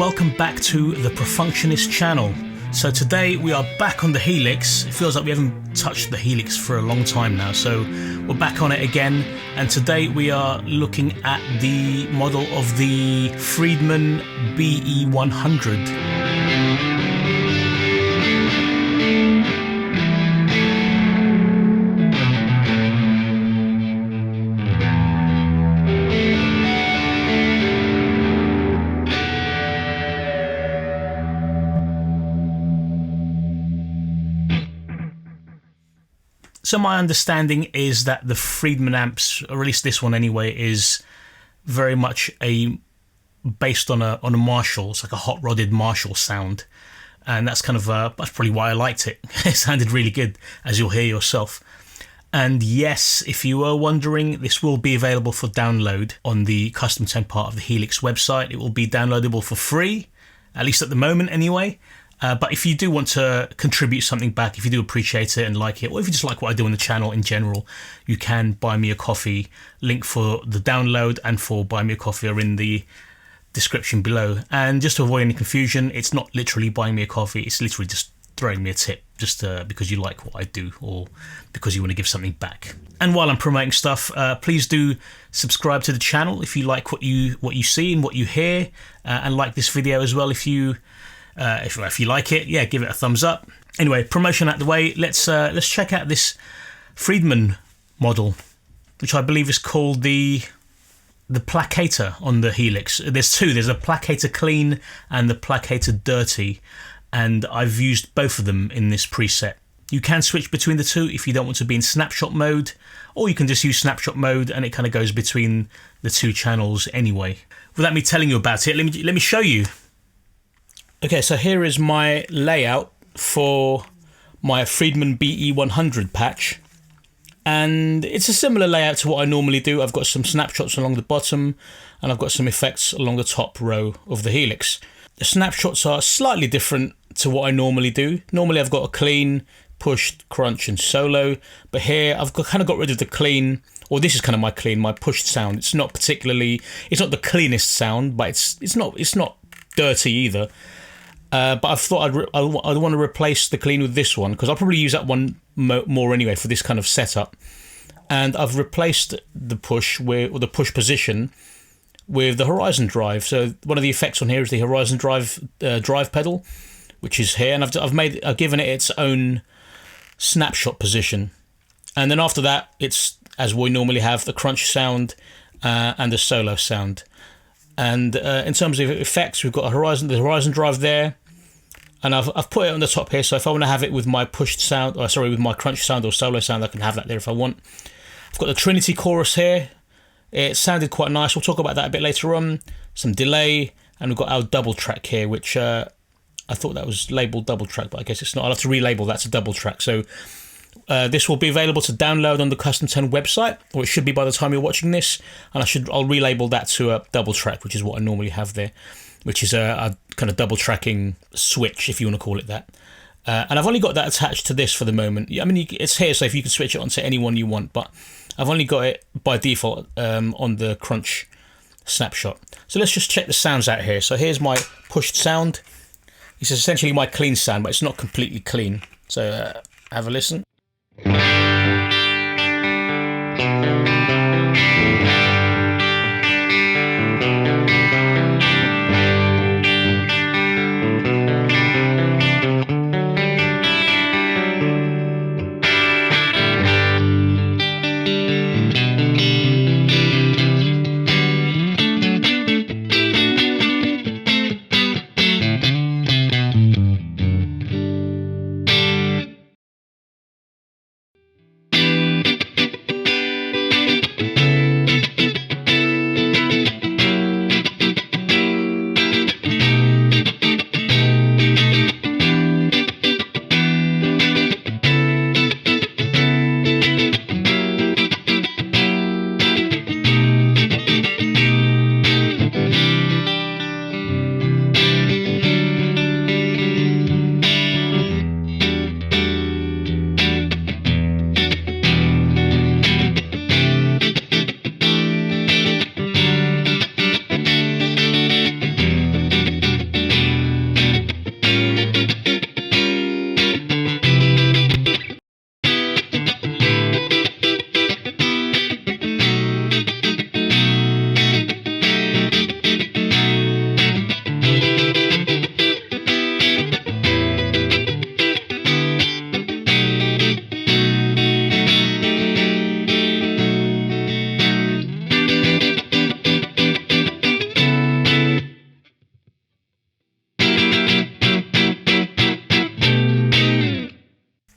welcome back to the Perfunctionist channel. So today we are back on the Helix. It feels like we haven't touched the Helix for a long time now, so we're back on it again, and today we are looking at the model of the Friedman BE-100. So my understanding is that the Friedman amps, or at least this one anyway, is very much based on a Marshall. It's like a hot-rodded Marshall sound, and that's kind of that's probably why I liked it. It sounded really good, as you'll hear yourself. And yes, if you were wondering, this will be available for download on the Custom 10 part of the Helix website. It will be downloadable for free, at least at the moment anyway. But if you do want to contribute something back, if you do appreciate it and like it, or if you just like what I do on the channel in general, you can buy me a coffee. Link for the download and for buy me a coffee are in the description below. And just to avoid any confusion, it's not literally buying me a coffee, it's literally just throwing me a tip, just because you like what I do or because you want to give something back. And while I'm promoting stuff, please do subscribe to the channel if you like what you see and what you hear, and like this video as well if you like it. Yeah, give it a thumbs up. Anyway, promotion out the way. Let's check out this Friedman model, which I believe is called the Placater on the Helix. There's two. There's a Placater Clean and the Placater Dirty, and I've used both of them in this preset. You can switch between the two if you don't want to be in snapshot mode, or you can just use snapshot mode and it kind of goes between the two channels anyway. Without me telling you about it, let me show you. Okay, so here is my layout for my Friedman BE-100 patch, and it's a similar layout to what I normally do. I've got some snapshots along the bottom and I've got some effects along the top row of the Helix. The snapshots are slightly different to what I normally do. Normally I've got a clean, pushed, crunch and solo, but here I've kind of got rid of the clean, or this is kind of my clean, my pushed sound. It's not the cleanest sound, but it's not dirty either. But I thought I'd want to replace the clean with this one, because I'll probably use that one more anyway for this kind of setup. And I've replaced the push position with the horizon drive. So one of the effects on here is the horizon drive drive pedal, which is here, and I've given it its own snapshot position. And then after that, it's, as we normally have, the crunch sound and the solo sound. And in terms of effects, we've got the horizon drive there. And I've put it on the top here, so if I want to have it with my pushed sound, with my crunch sound or solo sound, I can have that there if I want. I've got the Trinity chorus here. It sounded quite nice. We'll talk about that a bit later on. Some delay, and we've got our double track here, which I thought that was labelled double track, but I guess it's not. I'll have to relabel that to double track. So this will be available to download on the Custom 10 website, or it should be by the time you're watching this. And I'll relabel that to a double track, which is what I normally have there, which is a kind of double tracking switch, if you want to call it that. And I've only got that attached to this for the moment. I mean, it's here, so if you can switch it onto any one you want, but I've only got it by default on the crunch snapshot. So let's just check the sounds out here. So here's my pushed sound. This is essentially my clean sound, but it's not completely clean. So have a listen.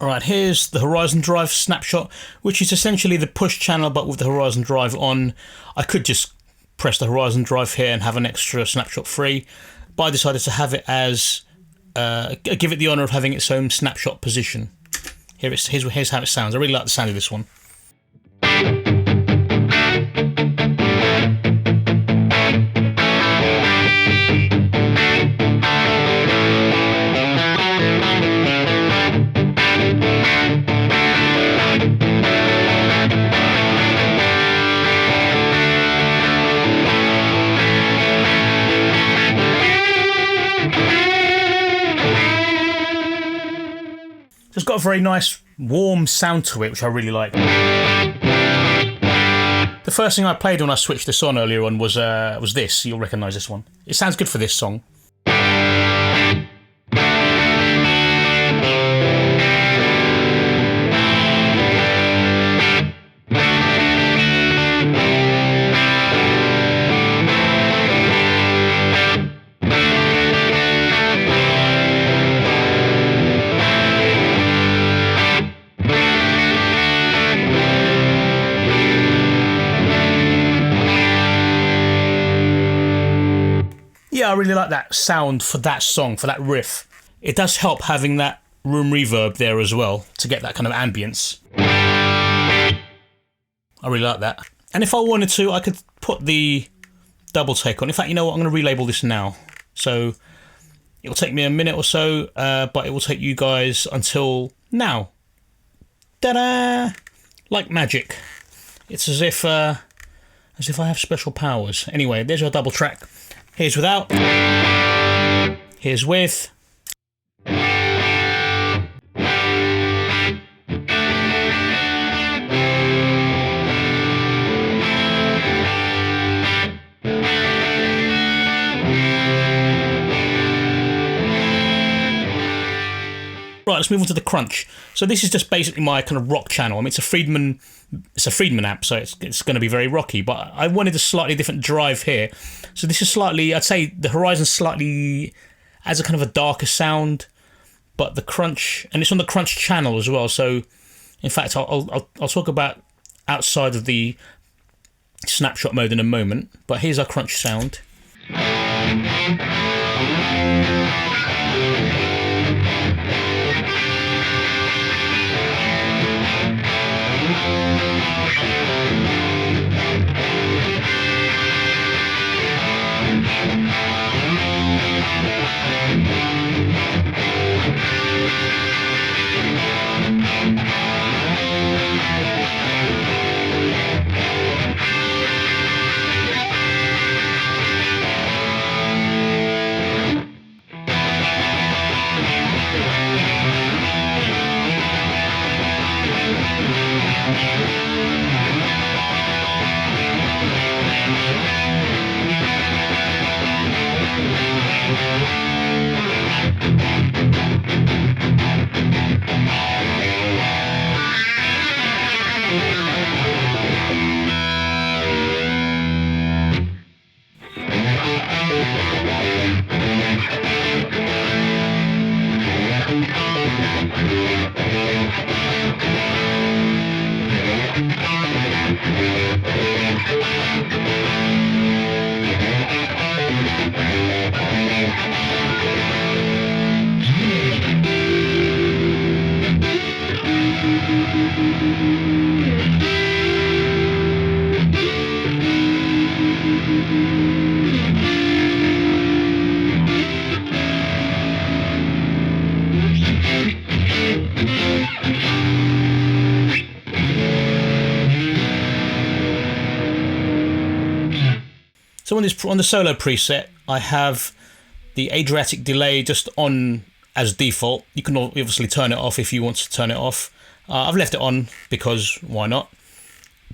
Alright, here's the Horizon Drive snapshot, which is essentially the push channel but with the Horizon Drive on. I could just press the Horizon Drive here and have an extra snapshot free, but I decided to have it as, give it the honour of having its own snapshot position. Here's how it sounds. I really like the sound of this one. It's got a very nice warm sound to it, which I really like. The first thing I played when I switched this on earlier on was this. You'll recognise this one. It sounds good for this song. Yeah, I really like that sound for that song, for that riff. It does help having that room reverb there as well to get that kind of ambience. I really like that. And if I wanted to, I could put the double take on. In fact, you know what? I'm going to relabel this now. So it will take me a minute or so, but it will take you guys until now. Ta-da! Like magic. It's as if I have special powers. Anyway, there's your double track. Here's without. Here's with. Right, let's move on to the crunch. So this is just basically my kind of rock channel. I mean, it's a Friedman amp, so it's going to be very rocky, but I wanted a slightly different drive here. So this is slightly, I'd say the Horizon slightly has a kind of a darker sound, but the crunch, and it's on the crunch channel as well. So in fact, I'll talk about outside of the snapshot mode in a moment, but here's our crunch sound. So on the solo preset, I have the Adriatic delay just on as default. You can obviously turn it off if you want to turn it off. I've left it on because why not?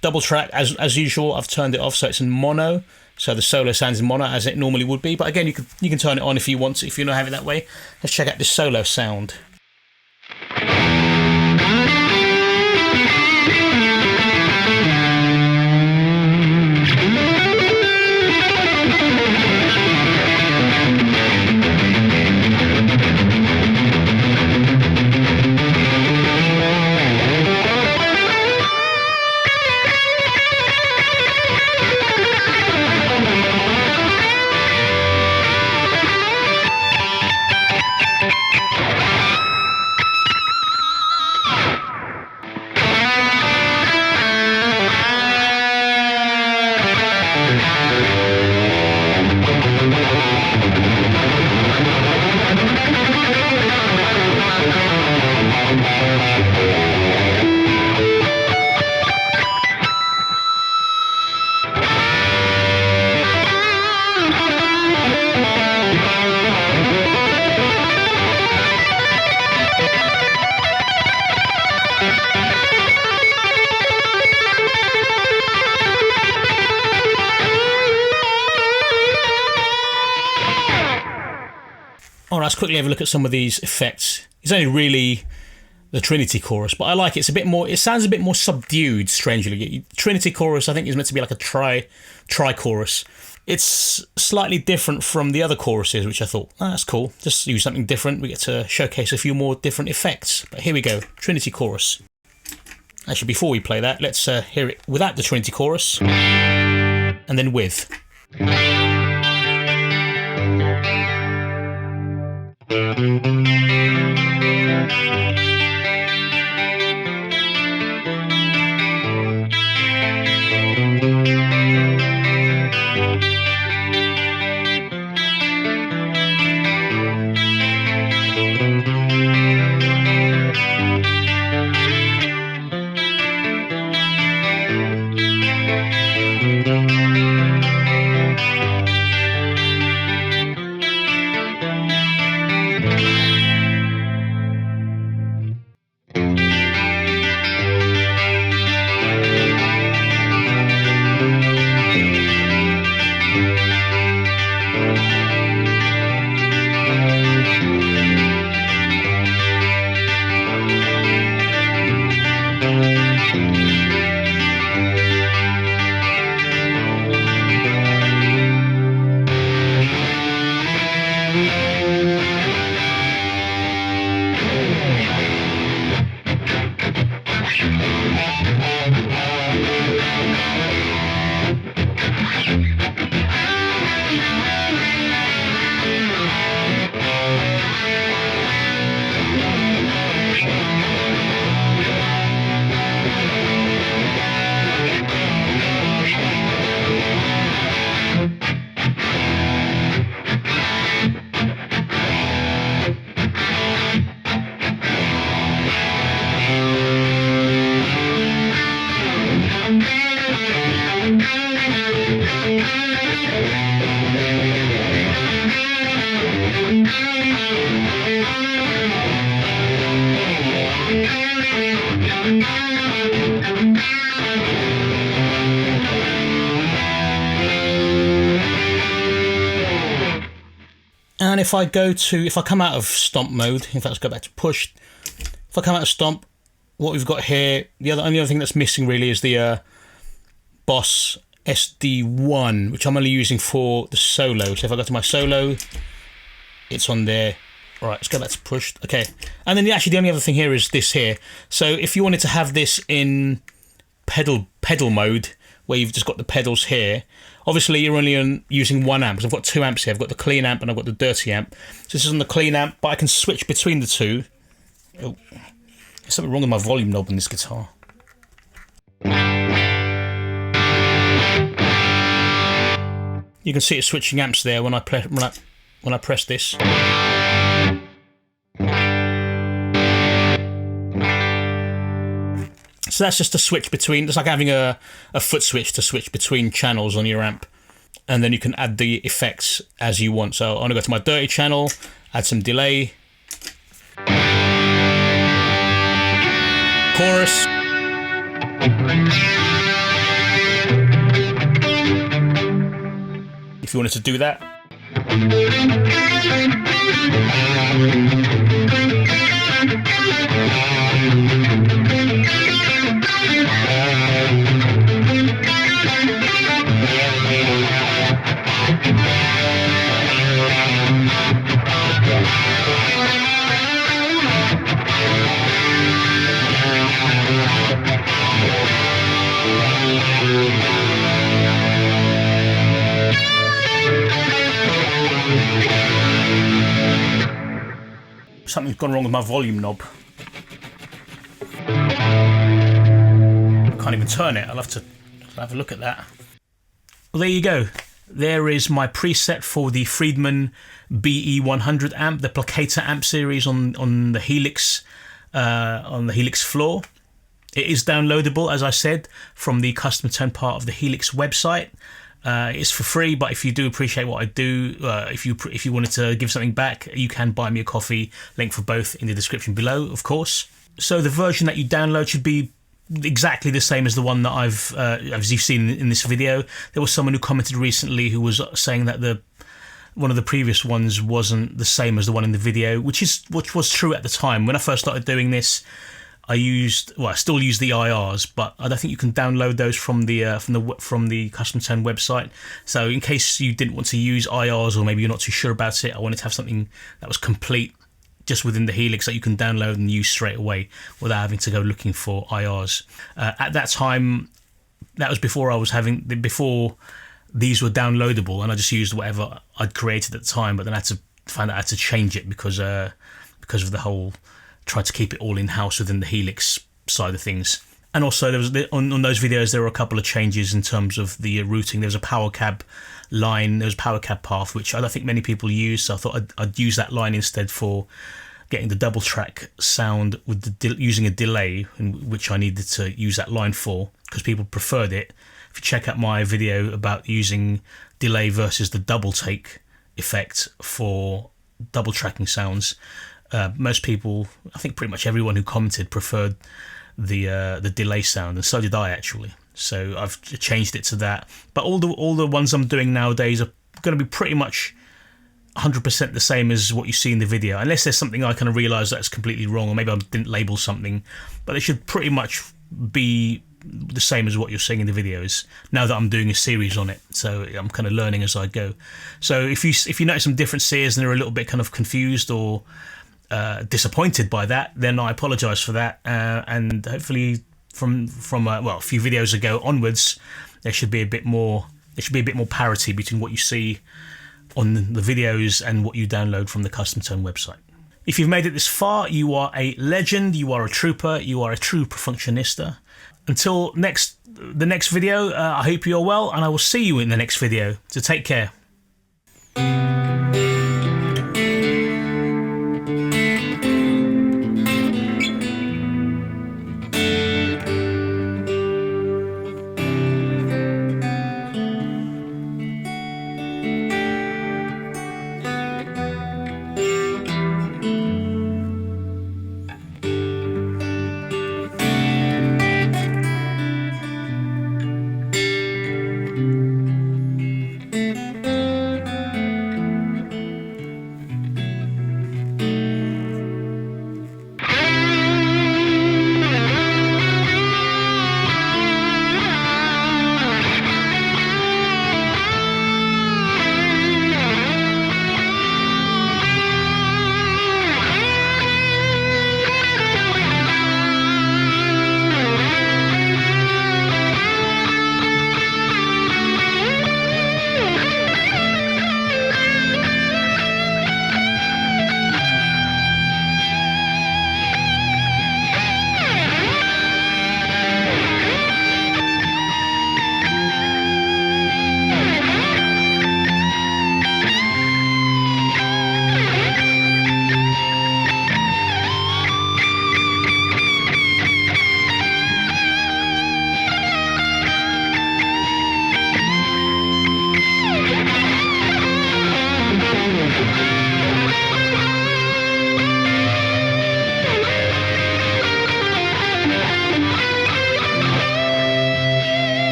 Double track, as usual, I've turned it off so it's in mono. So the solo sounds in mono as it normally would be. But again, you can turn it on if you want to, if you don't have it that way. Let's check out this solo sound. let's quickly have a look at some of these effects. It's only really the Trinity chorus, but I like it. It's a bit more, it sounds a bit more subdued, strangely. Trinity chorus, I think, is meant to be like a tri-chorus. It's slightly different from the other choruses, which I thought, oh, that's cool. Just use something different. We get to showcase a few more different effects. But here we go, Trinity chorus. Actually, before we play that, let's hear it without the Trinity chorus, and then with. And if I come out of stomp mode, in fact, let's go back to push. If I come out of stomp, what we've got here, the only other thing that's missing really is the Boss SD1, which I'm only using for the solo. So if I go to my solo, it's on there. All right, let's go back to push. Okay, and then actually the only other thing here is this here. So if you wanted to have this in pedal mode, where you've just got the pedals here, obviously you're only using 1 amp, because I've got 2 amps here. I've got the clean amp and I've got the dirty amp. So this is on the clean amp, but I can switch between the two. Oh, there's something wrong with my volume knob on this guitar. You can see it switching amps there when I press this. So that's just a switch between, it's like having a foot switch to switch between channels on your amp. And then you can add the effects as you want. So I'm going to go to my dirty channel, add some delay. Chorus. If you wanted to do that. Something's gone wrong with my volume knob. I can't even turn it. I'll have to have a look at that. Well, there you go. There is my preset for the Friedman BE-100 amp, the Placater amp series on the Helix floor. It is downloadable, as I said, from the custom tone part of the Helix website. It's for free, but if you do appreciate what I do, if you wanted to give something back, you can buy me a coffee. Link for both in the description below, of course. So the version that you download should be exactly the same as the one that as you've seen in this video. There was someone who commented recently who was saying that the one of the previous ones wasn't the same as the one in the video, which was true at the time. When I first started doing this, I still use the IRs, but I don't think you can download those from the custom tone website. So in case you didn't want to use IRs, or maybe you're not too sure about it, I wanted to have something that was complete just within the Helix that you can download and use straight away without having to go looking for IRs. At that time, that was before these were downloadable, and I just used whatever I'd created at the time. But then I had to find out how to change it because of the whole trying to keep it all in house within the Helix side of things. And also, there was on those videos there were a couple of changes in terms of the routing. There was a power cab line, there was a power cab path, which I don't think many people use. So I thought I'd use that line instead for getting the double track sound with using a delay, in which I needed to use that line for, because people preferred it. If you check out my video about using delay versus the double take effect for double tracking sounds, most people, I think pretty much everyone who commented, preferred the delay sound, and so did I actually. So I've changed it to that. But all the ones I'm doing nowadays are going to be pretty much 100% the same as what you see in the video, unless there's something I kind of realise that's completely wrong, or maybe I didn't label something. But they should pretty much be the same as what you're seeing in the videos, now that I'm doing a series on it. So I'm kind of learning as I go. So if you notice some differences and they're a little bit kind of confused or disappointed by that, then I apologise for that. And hopefully from a few videos ago onwards, there should be a bit more parity between what you see on the videos and what you download from the Custom Tone website. If you've made it this far, you are a legend, you are a trooper, you are a true perfectionista. Until the next video, I hope you're well, and I will see you in the next video. So take care.